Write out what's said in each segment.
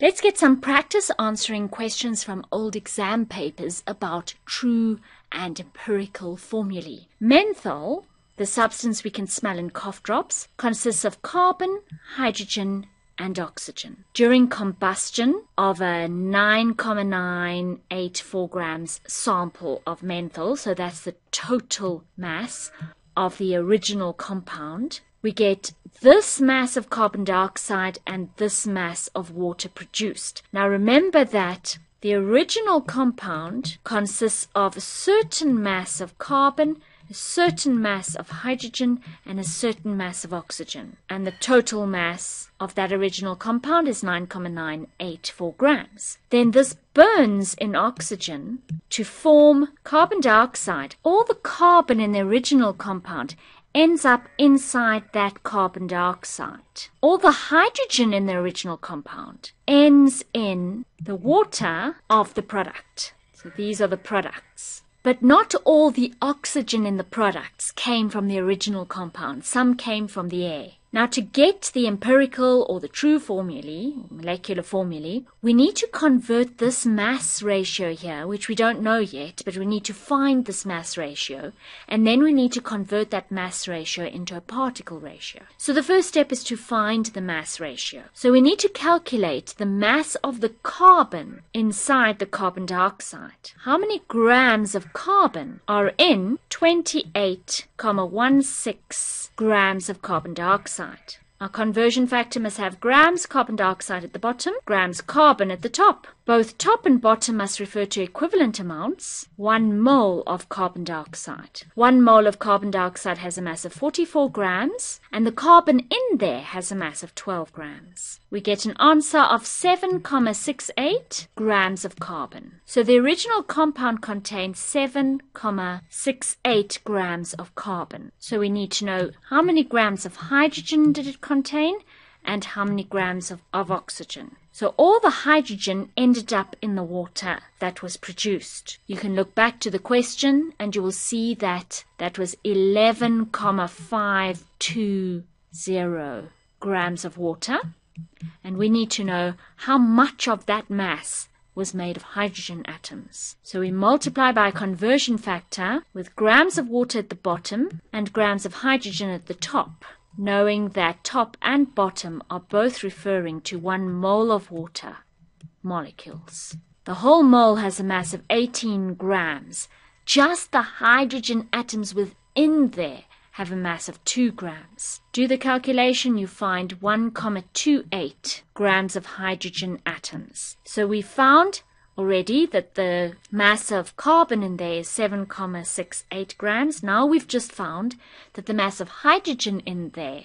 Let's get some practice answering questions from old exam papers about true and empirical formulae. Menthol, the substance we can smell in cough drops, consists of carbon, hydrogen, and oxygen. During combustion of a 9,984 grams sample of menthol, so that's the total mass of the original compound, we get this mass of carbon dioxide and this mass of water produced. Now remember that the original compound consists of a certain mass of carbon, a certain mass of hydrogen, and a certain mass of oxygen. And the total mass of that original compound is 9,984 grams. Then this burns in oxygen to form carbon dioxide. All the carbon in the original compound ends up inside that carbon dioxide. All the hydrogen in the original compound ends in the water of the product. So these are the products. But not all the oxygen in the products came from the original compound. Some came from the air. Now, to get the empirical or the true formulae, molecular formulae, we need to convert this mass ratio here, which we don't know yet, but we need to find this mass ratio, and then we need to convert that mass ratio into a particle ratio. So the first step is to find the mass ratio. So we need to calculate the mass of the carbon inside the carbon dioxide. How many grams of carbon are in 28,16 grams of carbon dioxide? Our conversion factor must have grams carbon dioxide at the bottom, grams carbon at the top. Both top and bottom must refer to equivalent amounts. 1 mole of carbon dioxide. 1 mole of carbon dioxide has a mass of 44 grams, and the carbon in there has a mass of 12 grams. We get an answer of 7,68 grams of carbon. So the original compound contains 7,68 grams of carbon. So we need to know how many grams of hydrogen did it contain and how many grams of oxygen. So all the hydrogen ended up in the water that was produced. You can look back to the question and you will see that that was 11,520 grams of water. And we need to know how much of that mass was made of hydrogen atoms. So we multiply by a conversion factor with grams of water at the bottom and grams of hydrogen at the top, knowing that top and bottom are both referring to 1 mole of water molecules. The whole mole has a mass of 18 grams. Just the hydrogen atoms within there have a mass of 2 grams. Do the calculation, you find 1,28 grams of hydrogen atoms. So we found already that the mass of carbon in there is 7,68 grams. Now we've just found that the mass of hydrogen in there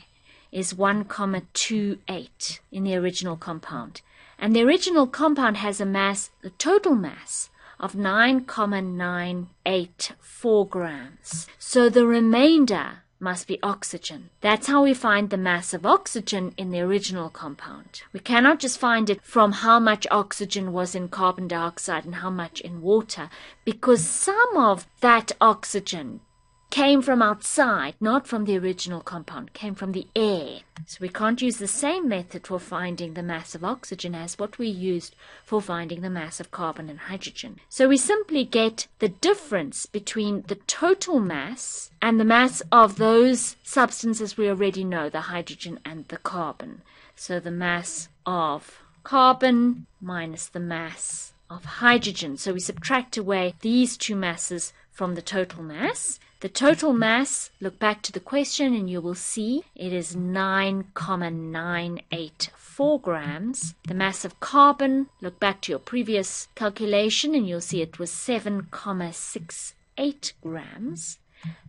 is 1,28 in the original compound. And the original compound has a mass, the total mass, of 9,984 grams. So the remainder must be oxygen. That's how we find the mass of oxygen in the original compound. We cannot just find it from how much oxygen was in carbon dioxide and how much in water, because some of that oxygen came from outside, not from the original compound, came from the air. So we can't use the same method for finding the mass of oxygen as what we used for finding the mass of carbon and hydrogen. So we simply get the difference between the total mass and the mass of those substances we already know, the hydrogen and the carbon. So the mass of carbon minus the mass of hydrogen. So we subtract away these two masses from the total mass. The total mass, look back to the question and you will see it is 9,984 grams. The mass of carbon, look back to your previous calculation and you'll see it was 7,68 grams.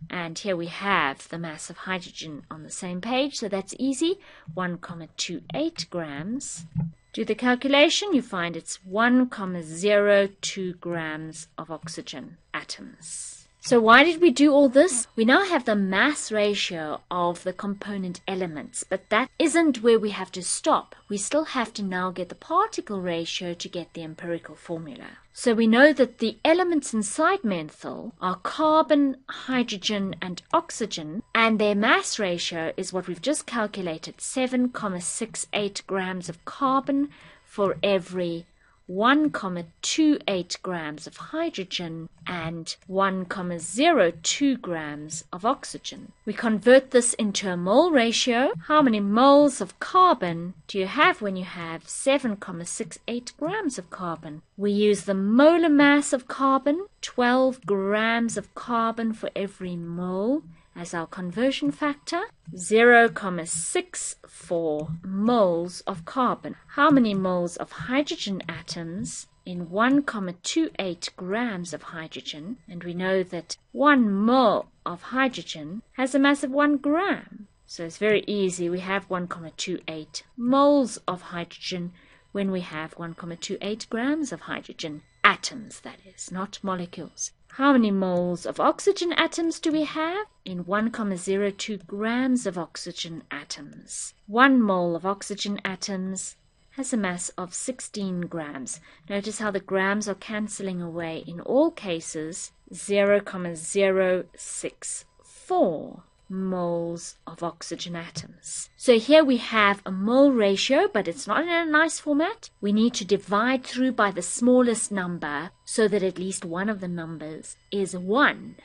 And here we have the mass of hydrogen on the same page, so that's easy, 1,28 grams. Do the calculation, you find it's 1,02 grams of oxygen atoms. So why did we do all this? We now have the mass ratio of the component elements, but that isn't where we have to stop. We still have to now get the particle ratio to get the empirical formula. So we know that the elements inside menthol are carbon, hydrogen, and oxygen, and their mass ratio is what we've just calculated, 7,68 grams of carbon, for every 1,28 grams of hydrogen and 1,02 grams of oxygen. We convert this into a mole ratio. How many moles of carbon do you have when you have 7,68 grams of carbon? We use the molar mass of carbon, 12 grams of carbon for every mole, as our conversion factor, 0,64 moles of carbon. How many moles of hydrogen atoms in 1,28 grams of hydrogen? And we know that 1 mole of hydrogen has a mass of 1 gram. So it's very easy. We have 1,28 moles of hydrogen when we have 1,28 grams of hydrogen. Atoms, that is, not molecules. How many moles of oxygen atoms do we have? In 1,02 grams of oxygen atoms. 1 mole of oxygen atoms has a mass of 16 grams. Notice how the grams are cancelling away. In all cases, 0,064 moles of oxygen atoms. So here we have a mole ratio, but it's not in a nice format. We need to divide through by the smallest number so that at least one of the numbers is 1.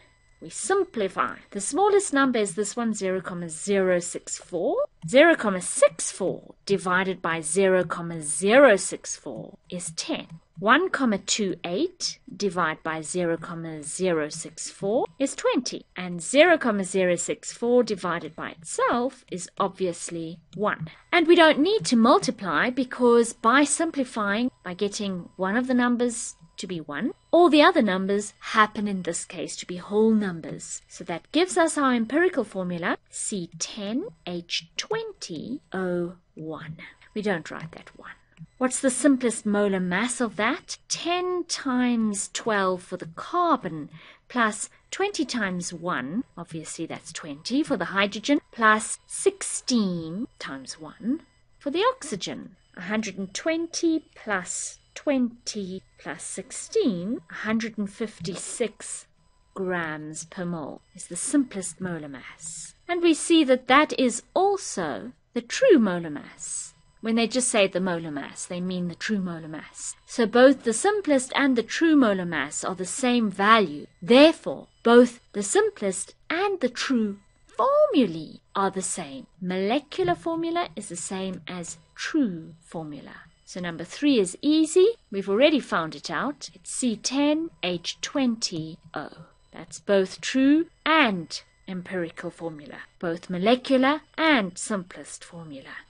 We simplify. The smallest number is this one, 0,064. 0,64 divided by 0,064 is 10. 1,28 divided by 0,064 is 20. And 0,064 divided by itself is obviously 1. And we don't need to multiply because by simplifying, by getting one of the numbers to be 1, all the other numbers happen in this case to be whole numbers. So that gives us our empirical formula, C10H20O1. We don't write that 1. What's the simplest molar mass of that? 10 times 12 for the carbon plus 20 times 1, obviously that's 20 for the hydrogen, plus 16 times 1 for the oxygen. 120 plus 20 plus 16, 156 grams per mole is the simplest molar mass. And we see that that is also the true molar mass. When they just say the molar mass, they mean the true molar mass. So both the simplest and the true molar mass are the same value. Therefore, both the simplest and the true formulae are the same. Molecular formula is the same as true formula. So number 3 is easy. We've already found it out. It's C10H20O. That's both true and empirical formula, both molecular and simplest formula.